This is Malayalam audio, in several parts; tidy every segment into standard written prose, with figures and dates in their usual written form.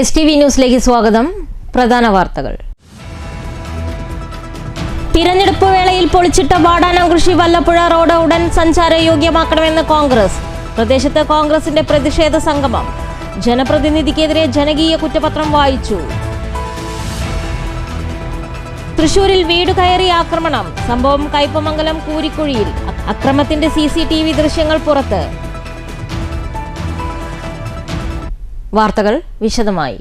STV ന്യൂസിലേക്ക് സ്വാഗതം. പ്രധാന വാർത്തകൾ. തിരഞ്ഞെടുപ്പ് വേളയിൽ പൊളിച്ചിട്ട വാടാനംകുറിശി വല്ലപ്പുഴ റോഡ് ഉടൻ സഞ്ചാരയോഗ്യമാക്കണമെന്ന് കോൺഗ്രസ്. പ്രദേശത്ത് കോൺഗ്രസിന്റെ പ്രതിഷേധ സംഗമം. ജനപ്രതിനിധിക്കെതിരെ ജനകീയ കുറ്റപത്രം വായിച്ചു. തൃശൂരിൽ വീട് കയറി ആക്രമണം. സംഭവം കയ്പമംഗലം കൂരിക്കുഴിയിൽ. അക്രമത്തിന്റെ CCTV ദൃശ്യങ്ങൾ പുറത്ത്. വാർത്തകൾ വിശദമായി.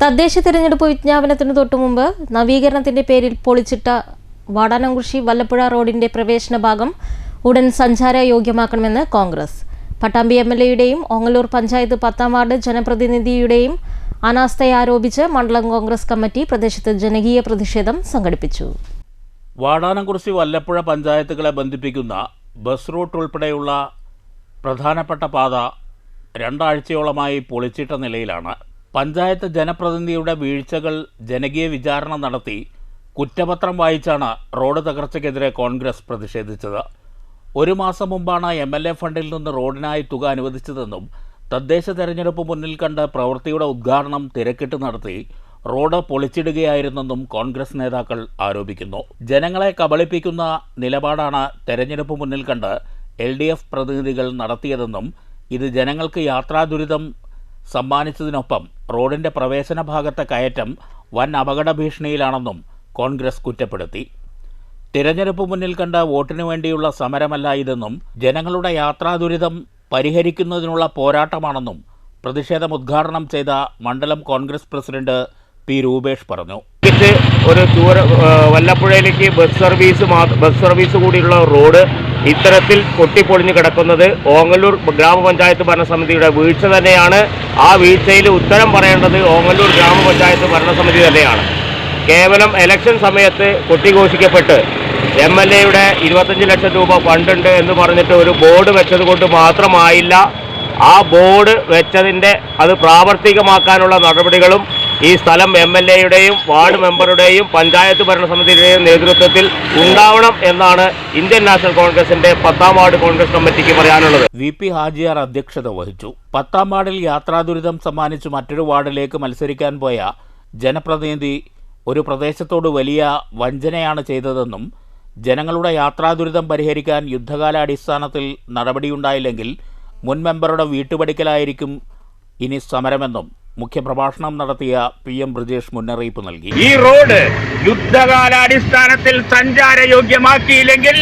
തദ്ദേശ തിരഞ്ഞെടുപ്പ് വിജ്ഞാപനത്തിനു തൊട്ടുമുമ്പ് നവീകരണത്തിന്റെ പേരിൽ പൊളിച്ചിട്ട വാടാനംകുറിശി വല്ലപ്പുഴ റോഡിന്റെ പ്രവേശന ഭാഗം ഉടൻ സഞ്ചാരയോഗ്യമാക്കണമെന്ന് കോൺഗ്രസ്. പട്ടാമ്പി MLAയുടെയും ഓങ്ങല്ലൂർ പഞ്ചായത്ത് 10ാം വാർഡ് ജനപ്രതിനിധിയുടെയും അനാസ്ഥയാരോപിച്ച് മണ്ഡലം കോൺഗ്രസ് കമ്മിറ്റി പ്രദേശത്ത് ജനകീയ പ്രതിഷേധം സംഘടിപ്പിച്ചു. വാടാനംകുറിശി വല്ലപ്പുഴ പഞ്ചായത്തുകളെ ബന്ധിപ്പിക്കുന്ന ബസ് റൂട്ട് ഉൾപ്പെടെയുള്ള പ്രധാനപ്പെട്ട പാത 2 ആഴ്ചയോളമായി പൊളിച്ചിട്ട നിലയിലാണ്. പഞ്ചായത്ത് ജനപ്രതിനിധിയുടെ വീഴ്ചകൾ ജനകീയ വിചാരണ നടത്തി കുറ്റപത്രം വായിച്ചാണ് റോഡ് തകർച്ചയ്ക്കെതിരെ കോൺഗ്രസ് പ്രതിഷേധിച്ചത്. 1 മാസം മുമ്പാണ് MLA ഫണ്ടിൽ നിന്ന് റോഡിനായി തുക അനുവദിച്ചതെന്നും തദ്ദേശ തെരഞ്ഞെടുപ്പ് മുന്നിൽ കണ്ട് പ്രവൃത്തിയുടെ ഉദ്ഘാടനം തിരക്കിട്ട് നടത്തി റോഡ് പൊളിച്ചിടുകയായിരുന്നെന്നും കോൺഗ്രസ് നേതാക്കൾ ആരോപിക്കുന്നു. ജനങ്ങളെ കബളിപ്പിക്കുന്ന നിലപാടാണ് തെരഞ്ഞെടുപ്പ് മുന്നിൽ കണ്ട് LDF പ്രതിനിധികൾ നടത്തിയതെന്നും ഇത് ജനങ്ങൾക്ക് യാത്രാ ദുരിതം സമ്മാനിച്ചതിനൊപ്പം റോഡിൻ്റെ പ്രവേശന ഭാഗത്തെ കയറ്റം വൻ അപകട ഭീഷണിയിലാണെന്നും കോൺഗ്രസ് കുറ്റപ്പെടുത്തി. തിരഞ്ഞെടുപ്പ് മുന്നിൽ കണ്ട വോട്ടിനു വേണ്ടിയുള്ള സമരമല്ല ഇതെന്നും ജനങ്ങളുടെ യാത്രാ ദുരിതം പരിഹരിക്കുന്നതിനുള്ള പോരാട്ടമാണെന്നും പ്രതിഷേധം ഉദ്ഘാടനം ചെയ്ത മണ്ഡലം കോൺഗ്രസ് പ്രസിഡന്റ് P. രൂപേഷ് പറഞ്ഞു. ഒരു വല്ലപ്പുഴയിലേക്ക് ബസ് സർവീസ് കൂടിയുള്ള റോഡ് ഇത്തരത്തിൽ പൊട്ടിപ്പൊളിഞ്ഞ് കിടക്കുന്നത് ഓങ്ങല്ലൂർ ഗ്രാമപഞ്ചായത്ത് ഭരണസമിതിയുടെ വീഴ്ച തന്നെയാണ്. ആ വീഴ്ചയിൽ ഉത്തരം പറയേണ്ടത് ഓങ്ങല്ലൂർ ഗ്രാമപഞ്ചായത്ത് ഭരണസമിതി തന്നെയാണ്. കേവലം ഇലക്ഷൻ സമയത്ത് കൊട്ടിഘോഷിക്കപ്പെട്ട് MLAയുടെ 25 ലക്ഷം രൂപ ഫണ്ടുണ്ട് എന്ന് പറഞ്ഞിട്ട് ഒരു ബോർഡ് വെച്ചത് കൊണ്ട് മാത്രമായില്ല. ആ ബോർഡ് വെച്ചതിൻ്റെ അത് പ്രാവർത്തികമാക്കാനുള്ള നടപടികളും ഈ സ്ഥലം MLAയുടെയും വാർഡ് മെമ്പറുടെയും പഞ്ചായത്ത് ഭരണസമിതിയുടെയും നേതൃത്വത്തിൽ ഉണ്ടാവണം എന്നാണ് ഇന്ത്യൻ നാഷണൽ കോൺഗ്രസിന്റെ 10ാം വാർഡ് കോൺഗ്രസ് കമ്മിറ്റിക്ക് പറയാനുള്ളത്. VP ഹാജിയാർ അധ്യക്ഷത വഹിച്ചു. 10ാം വാർഡിൽ യാത്രാ ദുരിതം സമ്മാനിച്ച് മറ്റൊരു വാർഡിലേക്ക് മത്സരിക്കാൻ പോയ ജനപ്രതിനിധി ഒരു പ്രദേശത്തോട് വലിയ വഞ്ചനയാണ് ചെയ്തതെന്നും ജനങ്ങളുടെ യാത്രാ ദുരിതം പരിഹരിക്കാൻ യുദ്ധകാലാടിസ്ഥാനത്തിൽ നടപടിയുണ്ടായില്ലെങ്കിൽ മുൻ മെമ്പറുടെ വീട്ടുപടിക്കലായിരിക്കും ഇനി സമരമെന്നും മുഖ്യപ്രഭാഷണം നടത്തിയ PM ബ്രിജേഷ് മുന്നറിയിപ്പ് നൽകി. ഈ റോഡ് യുദ്ധകാലാടിസ്ഥാനത്തിൽ സഞ്ചാരയോഗ്യമാക്കിയില്ലെങ്കിൽ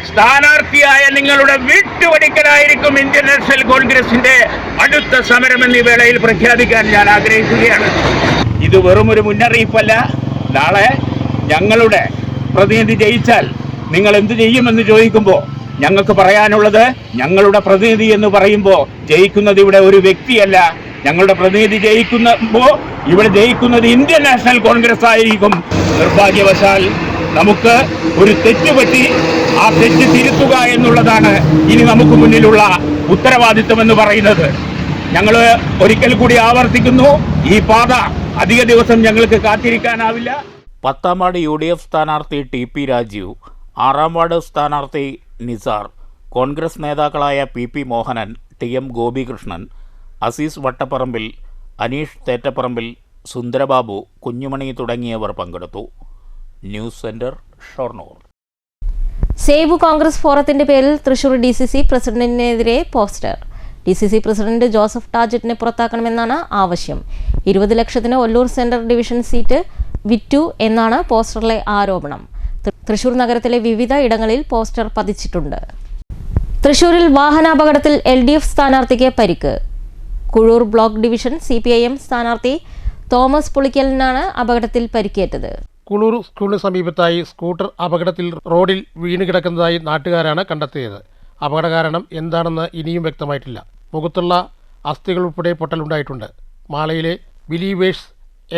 സ്ഥാനാർത്ഥിയായ നിങ്ങളുടെ വീട്ടുപടിക്കലായിരിക്കും ഇന്ത്യൻ നാഷണൽ കോൺഗ്രസിന്റെ അടുത്ത സമരമെന്ന് ഈ വേളയിൽ പ്രഖ്യാപിക്കാൻ ഞാൻ ആഗ്രഹിക്കുകയാണ്. ഇത് വെറുമൊരു മുന്നറിയിപ്പല്ല. നാളെ ഞങ്ങളുടെ പ്രതിനിധി ജയിച്ചാൽ നിങ്ങൾ എന്ത് ചെയ്യുമെന്ന് ചോദിക്കുമ്പോൾ ഞങ്ങൾക്ക് പറയാനുള്ളത്, ഞങ്ങളുടെ പ്രതിനിധി എന്ന് പറയുമ്പോൾ ജയിക്കുന്നത് ഇവിടെ ഒരു വ്യക്തിയല്ല. ഞങ്ങളുടെ പ്രതിനിധി ജയിക്കുമ്പോൾ ഇവിടെ ജയിക്കുന്നത് ഇന്ത്യൻ നാഷണൽ കോൺഗ്രസ് ആയിരിക്കും. നിർഭാഗ്യവശാൽ നമുക്ക് ഒരു തെറ്റുപറ്റി, ആ തെറ്റ് തിരുത്തുക എന്നുള്ളതാണ് ഇനി നമുക്ക് മുന്നിലുള്ള ഉത്തരവാദിത്വം എന്ന് പറയുന്നത്. ഞങ്ങൾ ഒരിക്കൽ കൂടി ആവർത്തിക്കുന്നു, ഈ പാത അധിക ദിവസം ഞങ്ങൾക്ക് കാത്തിരിക്കാനാവില്ല. 10ാം വാർഡ് UDF സ്ഥാനാർത്ഥി TP രാജീവ്, 6ാം വാർഡ് സ്ഥാനാർത്ഥി നിസാർ, കോൺഗ്രസ് നേതാക്കളായ PP മോഹനൻ, TM ഗോപികൃഷ്ണൻ, അസീസ് വട്ടപ്പറമ്പിൽ, അനീഷ് തേറ്റപ്പറമ്പിൽ, സുന്ദരബാബു, കുഞ്ഞുമണി തുടങ്ങിയവർ പങ്കെടുത്തു. News centre, Shoranur. Save Congress ഫോറത്തിന്റെ പേരിൽ തൃശൂർ DCC പ്രസിഡന്റിനെതിരെ പോസ്റ്റർ. DCC പ്രസിഡന്റ് ജോസഫ് ടാജറ്റിനെ പുറത്താക്കണമെന്നാണ് ആവശ്യം. 20 ലക്ഷത്തിന് ഒല്ലൂർ സെൻട്രൽ ഡിവിഷൻ സീറ്റ് വിറ്റു എന്നാണ് പോസ്റ്ററിലെ ആരോപണം. തൃശൂർ നഗരത്തിലെ വിവിധ ഇടങ്ങളിൽ പോസ്റ്റർ പതിച്ചിട്ടുണ്ട്. തൃശൂരിൽ വാഹനാപകടത്തിൽ LDF സ്ഥാനാർത്ഥിക്ക് പരിക്ക്. കുഴൂർ ബ്ലോക്ക് ഡിവിഷൻ CPIM സ്ഥാനാർത്ഥി തോമസ് പുളിക്കലിനാണ് അപകടത്തിൽ പരിക്കേറ്റത്. കുളൂർ സ്കൂളിന് സമീപത്തായി സ്കൂട്ടർ അപകടത്തിൽ റോഡിൽ വീണ് കിടക്കുന്നതായി നാട്ടുകാരാണ് കണ്ടെത്തിയത്. അപകട കാരണം എന്താണെന്ന് ഇനിയും വ്യക്തമായിട്ടില്ല. മുഖത്തുള്ള അസ്ഥികൾ ഉൾപ്പെടെ പൊട്ടലുണ്ടായിട്ടുണ്ട്. മാളയിലെ ബിലീവേഴ്സ്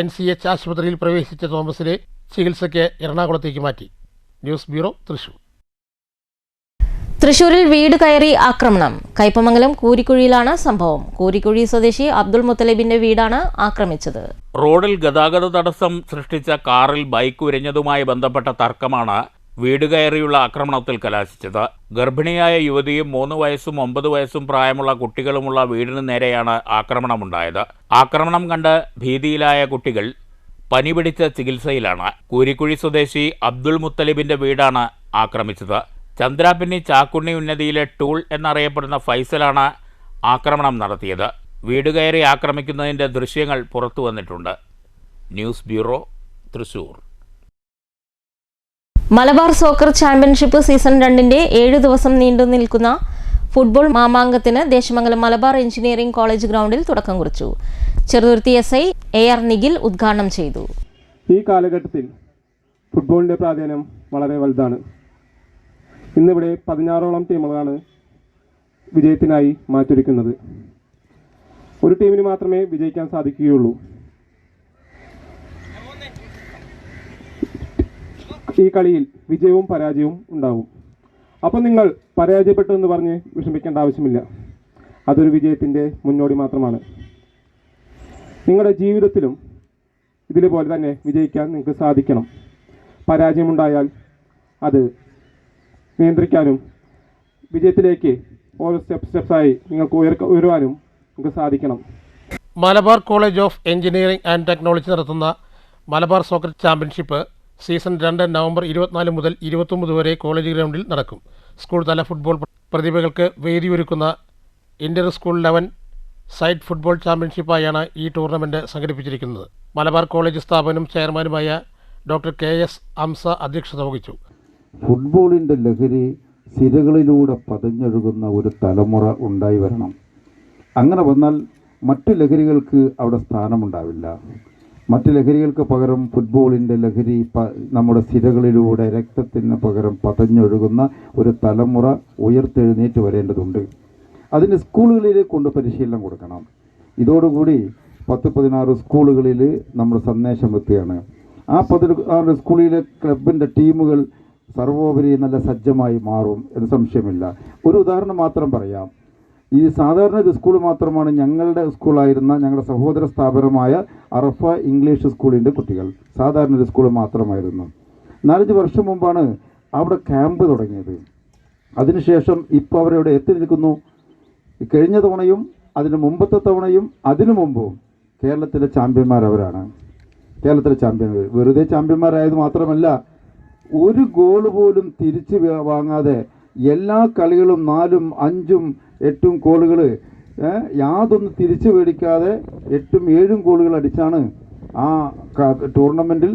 NCH ആശുപത്രിയിൽ പ്രവേശിച്ച തോമസിനെ ചികിത്സയ്ക്ക് എറണാകുളത്തേക്ക് മാറ്റി. News bureau, Thrissur. തൃശൂരിൽ വീട് കയറി ആക്രമണം. കയ്പമംഗലം കൂരിക്കുഴിയിലാണ് സംഭവം. കൂരിക്കുഴി സ്വദേശി അബ്ദുൾ മുത്തലിബിന്റെ വീടാണ് ആക്രമിച്ചത്. റോഡിൽ ഗതാഗത തടസ്സം സൃഷ്ടിച്ച കാറിൽ ബൈക്ക് ഉരഞ്ഞതുമായി ബന്ധപ്പെട്ട തർക്കമാണ് വീട് കയറിയുള്ള ആക്രമണത്തിൽ കലാശിച്ചത്. ഗർഭിണിയായ യുവതിയും 3 വയസ്സും 9 വയസ്സും പ്രായമുള്ള കുട്ടികളുമുള്ള വീടിന് നേരെയാണ് ആക്രമണമുണ്ടായത്. ആക്രമണം കണ്ട് ഭീതിയിലായ കുട്ടികൾ പനി പിടിച്ച ചികിത്സയിലാണ്. കൂരിക്കുഴി സ്വദേശി അബ്ദുൾ മുത്തലിബിന്റെ വീടാണ് ആക്രമിച്ചത്. ചന്ദ്രാപിന്നി ചാക്കുണ്ണി ഉന്നതിയിലെ ടൂൾ എന്നറിയപ്പെടുന്ന ഫൈസലാണ് ആക്രമണം നടത്തിയത്. വീട് കയറി ആക്രമിക്കുന്നതിന്റെ ദൃശ്യങ്ങൾ പുറത്തു വന്നിട്ടുണ്ട്. News bureau, Thrissur. Malabar soccer championship season 2 7 ദിവസം നീണ്ടു നിൽക്കുന്ന ഫുട്ബോൾ മാമാങ്കത്തിന് ദേശമംഗലം മലബാർ എഞ്ചിനീയറിംഗ് കോളേജ് ഗ്രൗണ്ടിൽ തുടക്കം കുറിച്ചു. ചെറുതുരുത്തി SI AR നിഖിൽ ഉദ്ഘാടനം ചെയ്തു. ഈ കാലഘട്ടത്തിൽ ഫുട്ബോളിൻ്റെ പ്രാധാന്യം വളരെ വലുതാണ്. ഇന്നിവിടെ 16ഓളം ടീമുകളാണ് വിജയത്തിനായി മാറ്റൊരുക്കുന്നത്. ഒരു ടീമിന് മാത്രമേ വിജയിക്കാൻ സാധിക്കുകയുള്ളൂ. ഈ കളിയിൽ വിജയവും പരാജയവും ഉണ്ടാവും. അപ്പോൾ നിങ്ങൾ പരാജയപ്പെട്ടു എന്ന് പറഞ്ഞ് വിഷമിക്കേണ്ട ആവശ്യമില്ല. അതൊരു വിജയത്തിൻ്റെ മുന്നോടി മാത്രമാണ്. നിങ്ങളുടെ ജീവിതത്തിലും ഇതുപോലെ തന്നെ വിജയിക്കാൻ നിങ്ങൾക്ക് സാധിക്കണം. പരാജയമുണ്ടായാൽ അത് നിയന്ത്രിക്കാനും വിജയത്തിലേക്ക് ഓരോ സ്റ്റെപ്സായി നിങ്ങൾക്ക് ഉയരുവാനും നിങ്ങൾക്ക് സാധിക്കണം. Malabar college of engineering and technology നടത്തുന്ന Malabar soccer championship season 2 November 24 മുതൽ 29 വരെ കോളേജ് ഗ്രൗണ്ടിൽ നടക്കും. സ്കൂൾ തല ഫുട്ബോൾ പ്രതിഭകൾക്ക് വേദിയൊരുക്കുന്ന ഇന്റർ സ്കൂൾ 11 സൈഡ് ഫുട്ബോൾ ചാമ്പ്യൻഷിപ്പായാണ് ഈ ടൂർണമെൻറ്റ് സംഘടിപ്പിച്ചിരിക്കുന്നത്. മലബാർ കോളേജ് സ്ഥാപനം ചെയർമാനുമായ ഡോക്ടർ KS അംസ അധ്യക്ഷത വഹിച്ചു. ഫുട്ബോളിൻ്റെ ലഹരി സിരകളിലൂടെ പതഞ്ഞൊഴുകുന്ന ഒരു തലമുറ ഉണ്ടായി വരണം. അങ്ങനെ വന്നാൽ മറ്റു ലഹരികൾക്ക് അവിടെ സ്ഥാനമുണ്ടാവില്ല. മറ്റ് ലഹരികൾക്ക് പകരം ഫുട്ബോളിൻ്റെ ലഹരി നമ്മുടെ സിരകളിലൂടെ രക്തത്തിന് പകരം പതഞ്ഞൊഴുകുന്ന ഒരു തലമുറ ഉയർത്തെഴുന്നേറ്റ് വരേണ്ടതുണ്ട്. അതിന് സ്കൂളുകളിലേക്ക് കൊണ്ട് പരിശീലനം കൊടുക്കണം. ഇതോടുകൂടി 10-16 സ്കൂളുകളിൽ നമ്മുടെ സന്ദേശം എത്തുകയാണ്. ആ 16 സ്കൂളിലെ ക്ലബിൻ്റെ ടീമുകൾ സർവോപരി നല്ല സജ്ജമായി മാറും എന്ന് സംശയമില്ല. ഒരു ഉദാഹരണം മാത്രം പറയാം. ഈ സാധാരണ ഒരു സ്കൂൾ മാത്രമാണ് ഞങ്ങളുടെ സ്കൂളായിരുന്ന ഞങ്ങളുടെ സഹോദര സ്ഥാപനമായ അറഫ ഇംഗ്ലീഷ് സ്കൂളിൻ്റെ കുട്ടികൾ. സാധാരണ ഒരു സ്കൂൾ മാത്രമായിരുന്നു. 4-5 വർഷം മുമ്പാണ് അവിടെ ക്യാമ്പ് തുടങ്ങിയത്. അതിനുശേഷം ഇപ്പോൾ അവരെവിടെ എത്തി നിൽക്കുന്നു. കഴിഞ്ഞ തവണയും അതിന് മുമ്പത്തെ തവണയും അതിനു മുമ്പും കേരളത്തിലെ ചാമ്പ്യന്മാരവരാണ്. കേരളത്തിലെ ചാമ്പ്യന്മാർ വെറുതെ ചാമ്പ്യന്മാരായത് മാത്രമല്ല, ഒരു ഗോൾ പോലും തിരിച്ച് വാങ്ങാതെ എല്ലാ കളികളും 4ഉം 5ഉം 8ഉം ഗോളുകൾ യാതൊന്നും തിരിച്ചു മേടിക്കാതെ 8ഉം 7ഉം ഗോളുകൾ അടിച്ചാണ് ആ ടൂർണമെൻറ്റിൽ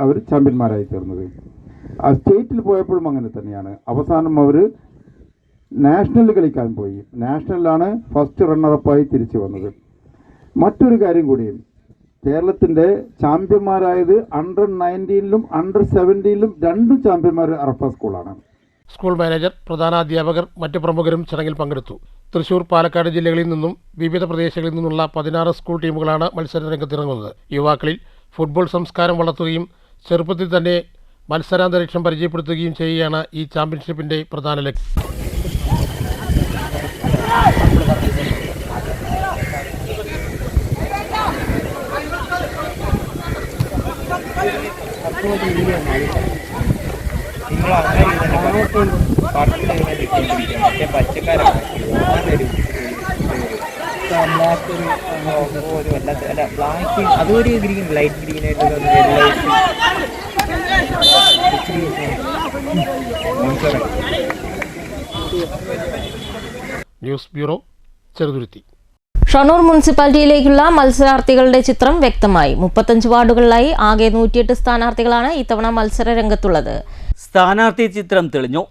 അവർ ചാമ്പ്യന്മാരായി തീർന്നത്. ആ സ്റ്റേറ്റിൽ പോയപ്പോഴും അങ്ങനെ തന്നെയാണ്. അവസാനം അവർ നാഷണൽ കളിക്കാൻ പോയി. നാഷണലിലാണ് ഫസ്റ്റ് റണ്ണറപ്പായി തിരിച്ചു വന്നത്. മറ്റൊരു കാര്യം കൂടിയും, കേരളത്തിൻ്റെ ചാമ്പ്യന്മാരായത് അണ്ടർ-19ലും അണ്ടർ-17ലും 2 ചാമ്പ്യന്മാർ അറഫ സ്കൂളാണ്. സ്കൂൾ മാനേജർ, പ്രധാനാധ്യാപകർ, മറ്റ് പ്രമുഖരും ചടങ്ങിൽ പങ്കെടുത്തു. തൃശൂർ, പാലക്കാട് ജില്ലകളിൽ നിന്നും വിവിധ പ്രദേശങ്ങളിൽ നിന്നുള്ള 16 സ്കൂൾ ടീമുകളാണ് മത്സര രംഗത്തിറങ്ങുന്നത്. യുവാക്കളിൽ ഫുട്ബോൾ സംസ്കാരം വളർത്തുകയും ചെറുപ്പത്തിൽ തന്നെ മത്സരാന്തരീക്ഷം പരിചയപ്പെടുത്തുകയും ചെയ്യുകയാണ് ഈ ചാമ്പ്യൻഷിപ്പിൻ്റെ പ്രധാന ലക്ഷ്യം. അതൊരു ഗ്രീൻ, ലൈറ്റ് ഗ്രീൻ ആയിട്ട് ന്യൂസ് ബ്യൂറോ, ചെറുതുരുത്തി. ഷൊർണൂർ മുനിസിപ്പാലിറ്റിയിലേക്കുള്ള മത്സരാർത്ഥികളുടെ ചിത്രം വ്യക്തമായി. 35 വാർഡുകളിലായി ആകെ 108 സ്ഥാനാർത്ഥികളാണ് ഇത്തവണ മത്സര രംഗത്തുള്ളത്. സ്ഥാനാർത്ഥി ചിത്രം തെളിഞ്ഞു.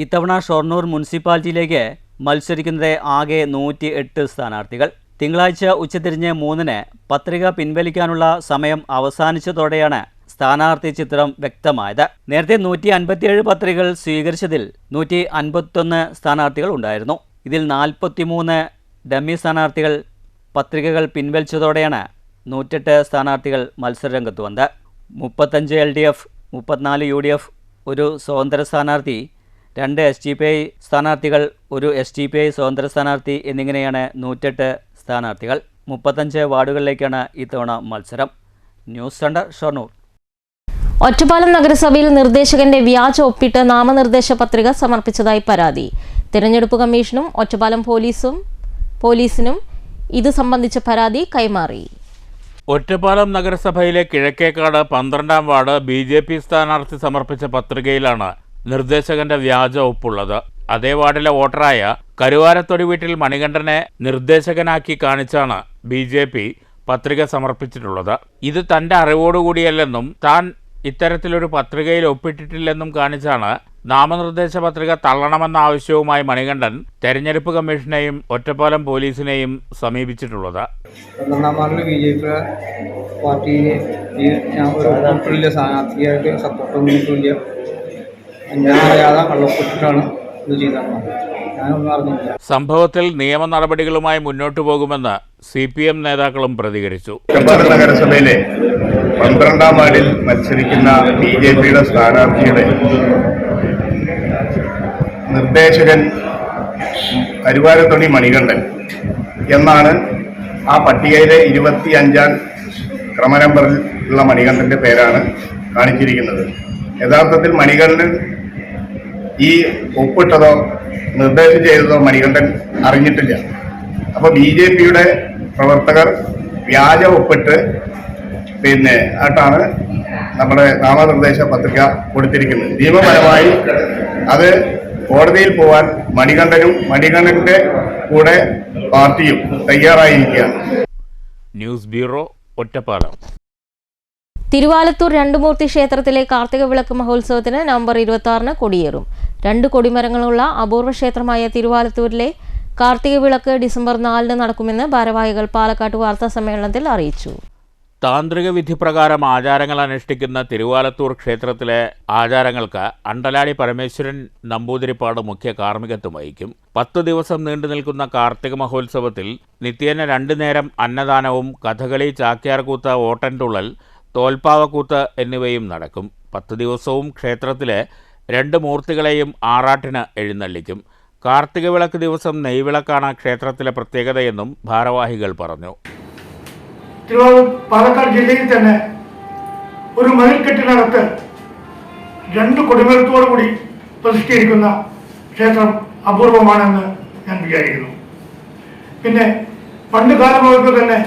ഇത്തവണ ഷൊർണൂർ മുനിസിപ്പാലിറ്റിയിലേക്ക് മത്സരിക്കുന്നത് ആകെ 108 സ്ഥാനാർത്ഥികൾ. തിങ്കളാഴ്ച ഉച്ചതിരിഞ്ഞ് 3-ന് പത്രിക പിൻവലിക്കാനുള്ള സമയം അവസാനിച്ചതോടെയാണ് സ്ഥാനാർത്ഥി ചിത്രം വ്യക്തമായത്. നേരത്തെ 157 പത്രികകൾ സ്വീകരിച്ചതിൽ 151 സ്ഥാനാർത്ഥികൾ ഉണ്ടായിരുന്നു. ഇതിൽ 43 ഡമ്മി സ്ഥാനാർത്ഥികൾ പത്രികകൾ പിൻവലിച്ചതോടെയാണ് 108 സ്ഥാനാർത്ഥികൾ മത്സരരംഗത്ത് വന്നത്. 35 LDF, 34 UDF, 1 സ്വതന്ത്ര സ്ഥാനാർത്ഥി, 2 SDPI സ്ഥാനാർത്ഥികൾ, 1 SDPI സ്വതന്ത്ര സ്ഥാനാർത്ഥി എന്നിങ്ങനെയാണ് 108 സ്ഥാനാർത്ഥികൾ. 35 വാർഡുകളിലേക്കാണ് ഇത്തവണ മത്സരം. News centre, Shoranur. ഒറ്റപ്പാലം നഗരസഭയിൽ നിർദ്ദേശകന്റെ വ്യാജ ഒപ്പിട്ട് നാമനിർദ്ദേശ പത്രിക സമർപ്പിച്ചതായി പരാതി. തിരഞ്ഞെടുപ്പ് കമ്മീഷനും ഒറ്റപ്പാലം പോലീസിനും ഇത് സംബന്ധിച്ച പരാതി കൈമാറി. ഒറ്റപ്പാലം നഗരസഭയിലെ കിഴക്കേക്കാട് 12-ാം വാർഡ് BJP സ്ഥാനാർത്ഥി സമർപ്പിച്ച പത്രികയിലാണ് നിർദ്ദേശകന്റെ വ്യാജ ഒപ്പുള്ളത്. അതേ വാർഡിലെ വോട്ടറായ കരുവാരത്തൊടി വീട്ടിൽ മണികണ്ഠനെ നിർദ്ദേശകനാക്കി കാണിച്ചാണ് BJP പത്രിക സമർപ്പിച്ചിട്ടുള്ളത്. ഇത് തന്റെ അറിവോടുകൂടിയല്ലെന്നും താൻ ഇത്തരത്തിലൊരു പത്രികയിൽ ഒപ്പിട്ടിട്ടില്ലെന്നും കാണിച്ചാണ് നാമനിർദ്ദേശ പത്രിക തള്ളണമെന്ന ആവശ്യവുമായി മണികണ്ഠൻ തെരഞ്ഞെടുപ്പ് കമ്മീഷനെയും ഒറ്റപ്പാലം പോലീസിനെയും സമീപിച്ചിട്ടുള്ളത്. സ്ഥാനാർത്ഥിയായിട്ട് സപ്പോർട്ടൊന്നും കിട്ടില്ല. ഞാൻ അറിയാതെ കള്ളൊപ്പിട്ടിട്ടാണ് ഇത് ചെയ്തത്. ഞാനൊന്നും അറിഞ്ഞില്ല. സംഭവത്തിൽ നിയമ നടപടികളുമായി മുന്നോട്ടു പോകുമെന്ന് CPM നേതാക്കളും പ്രതികരിച്ചു. ഒറ്റപ്പാലം നഗരസഭയിലെ 12-ാം വാർഡിൽ മത്സരിക്കുന്ന BJPയുടെ സ്ഥാനാർത്ഥിയുടെ നിർദ്ദേശകൻ കരുവാരത്തൊടി മണികണ്ഠൻ എന്നാണ് ആ പട്ടികയിലെ 25-ാം ക്രമനമ്പറിൽ ഉള്ള മണികണ്ഠൻ്റെ പേരാണ് കാണിച്ചിരിക്കുന്നത്. യഥാർത്ഥത്തിൽ മണികണ്ഠൻ ഈ ഒപ്പിട്ടതോ നിർദ്ദേശം ചെയ്തതോ മണികണ്ഠൻ അറിഞ്ഞിട്ടില്ല. അപ്പോൾ BJPയുടെ പ്രവർത്തകർ വ്യാജ ഒപ്പിട്ട് ആയിട്ടാണ് നമ്മുടെ നാമനിർദ്ദേശ പത്രിക കൊടുത്തിരിക്കുന്നത്. നിയമപരമായി അത് കോടതിയിൽ പോകാൻ മണികണ്ഠൻ്റെ കൂടെ പാർട്ടിയും തയ്യാറായിരിക്കുകയാണ്. News bureau, Ottapalam. തിരുവാലത്തൂർ രണ്ടുമൂർത്തി ക്ഷേത്രത്തിലെ കാർത്തിക വിളക്ക് മഹോത്സവത്തിന് നവംബർ 26-ന് കൊടിയേറും. 2 കൊടിമരങ്ങളുള്ള അപൂർവ ക്ഷേത്രമായ തിരുവാലത്തൂരിലെ കാർത്തിക വിളക്ക് ഡിസംബർ 4-ന് നടക്കുമെന്ന് ഭാരവാഹികൾ പാലക്കാട് വാർത്താ സമ്മേളനത്തിൽ അറിയിച്ചു. താന്ത്രിക വിധിപ്രകാരം ആചാരങ്ങൾ അനുഷ്ഠിക്കുന്ന തിരുവാലത്തൂർ ക്ഷേത്രത്തിലെ ആചാരങ്ങൾക്ക് അണ്ടലാടി പരമേശ്വരൻ നമ്പൂതിരിപ്പാട് മുഖ്യ കാർമ്മികത്വം വഹിക്കും. 10 ദിവസം നീണ്ടു നിൽക്കുന്ന കാർത്തിക മഹോത്സവത്തിൽ നിത്യേന 2 നേരം അന്നദാനവും കഥകളി, ചാക്യാർകൂത്ത്, ഓട്ടൻതുള്ളൽ, തോൽപ്പാവക്കൂത്ത് എന്നിവയും നടക്കും. 10 ദിവസവും ക്ഷേത്രത്തിലെ 2 മൂർത്തികളെയും ആറാട്ടിന് എഴുന്നള്ളിക്കും. കാർത്തിക വിളക്ക് ദിവസം നെയ്വിളക്കാണ് ക്ഷേത്രത്തിലെ പ്രത്യേകതയെന്നും ഭാരവാഹികൾ പറഞ്ഞു. പാലക്കാട് ജില്ലയിൽ തന്നെ ഒരു മതിൽക്കെട്ടിനകത്ത് 2 കൊടിമരത്തോടുകൂടി പ്രതിഷ്ഠിച്ചിരിക്കുന്ന ക്ഷേത്രം അപൂർവമാണെന്ന് ഞാൻ വിചാരിക്കുന്നു. പിന്നെ പണ്ട് കാലം മുതൽ തന്നെ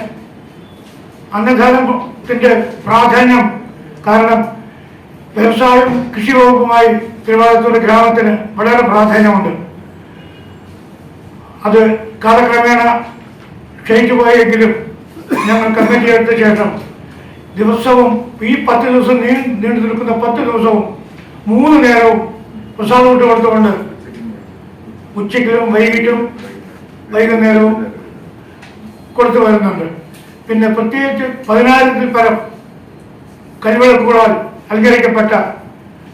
അന്നദാനത്തിൻ്റെ പ്രാധാന്യം കാരണം വ്യവസായം, കൃഷി വകുപ്പുമായി തിരുവാലത്തൂർ ഗ്രാമത്തിന് വളരെ പ്രാധാന്യമുണ്ട്. അത് കാലക്രമേണ ക്ഷയിച്ചു പോയെങ്കിലും ഞങ്ങൾ കമ്മിറ്റി എടുത്ത ശേഷം ദിവസവും ഈ 10 ദിവസം നീണ്ടു നിൽക്കുന്ന 10 ദിവസവും 3 നേരവും പ്രസാദം വിട്ട് കൊടുത്തുകൊണ്ട് ഉച്ചയ്ക്കും വൈകിട്ടും വൈകുന്നേരവും കൊടുത്തു വരുന്നുണ്ട്. പിന്നെ പ്രത്യേകിച്ച് 10,000-ൽ പരം കരിവിളക്കുകളാൽ അലങ്കരിക്കപ്പെട്ട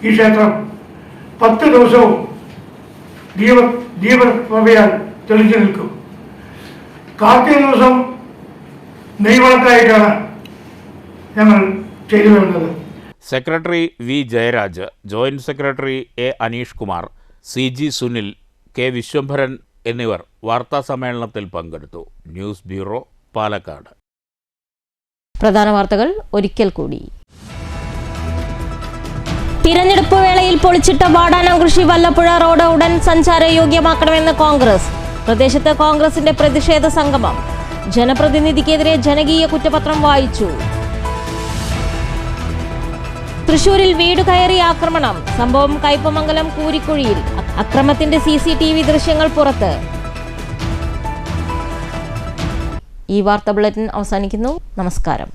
ഈ ക്ഷേത്രം 10 ദിവസവും ദീപപ്രഭയാൽ തെളിച്ചു നിൽക്കും. കാർത്തിക ദിവസം നെയ്വിളക്കായിട്ടാണ് ഞങ്ങൾ ചെയ്തു വരുന്നത്. Secretary V. Jayaraj, joint secretary A. Aneesh Kumar, CG Sunil, K. Viswambharan എന്നിവർ വാർത്താ സമ്മേളനത്തിൽ പങ്കെടുത്തു. News bureau, Palakkad. പ്രധാന വാർത്തകൾ ഒരിക്കൽ കൂടി. തിരഞ്ഞെടുപ്പ് വേളയിൽ പൊളിച്ചിട്ട വാടാനം കൃഷി വല്ലപ്പുഴ റോഡ് ഉടൻ സഞ്ചാരയോഗ്യമാക്കണമെന്ന് കോൺഗ്രസ്. പ്രദേശത്ത് കോൺഗ്രസിന്റെ പ്രതിഷേധ സംഗമം. ജനപ്രതിനിധിക്കെതിരെ ജനകീയ കുറ്റപത്രം വായിച്ചു. തൃശൂരിൽ വീട് കയറി ആക്രമണം. സംഭവം കയ്പമംഗലം കൂരിക്കുഴിയിൽ. അക്രമത്തിന്റെ CCTV ദൃശ്യങ്ങൾ പുറത്ത്. ഈ വാർത്താ ബുള്ളറ്റിൻ അവസാനിക്കുന്നു. നമസ്കാരം.